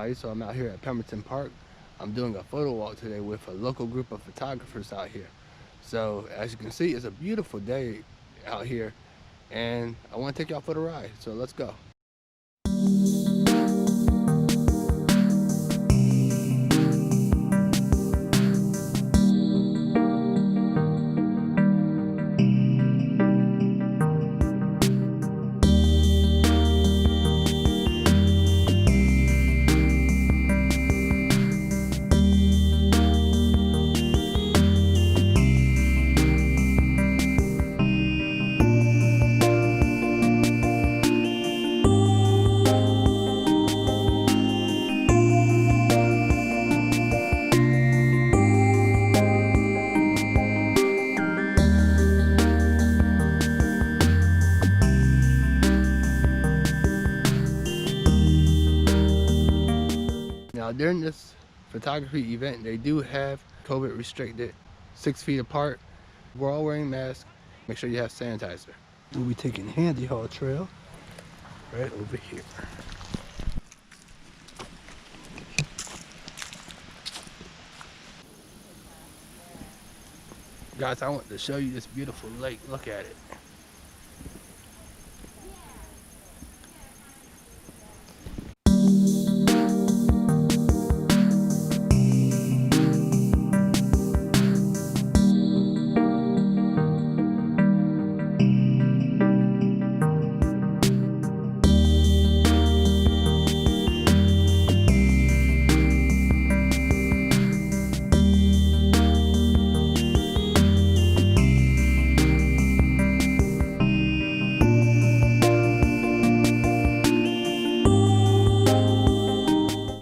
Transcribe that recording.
everybody. So I'm out here at Pemberton Park. I'm doing a photo walk today with a local group of photographers out here. So as you can see, it's a beautiful day out here and I want to take y'all for the ride. So let's go. Now during this photography event, they do have COVID restricted 6 feet apart. We're all wearing masks. Make sure you have sanitizer. We'll be taking Handy Haul Trail right over here. Guys, I want to show you this beautiful lake. Look at it.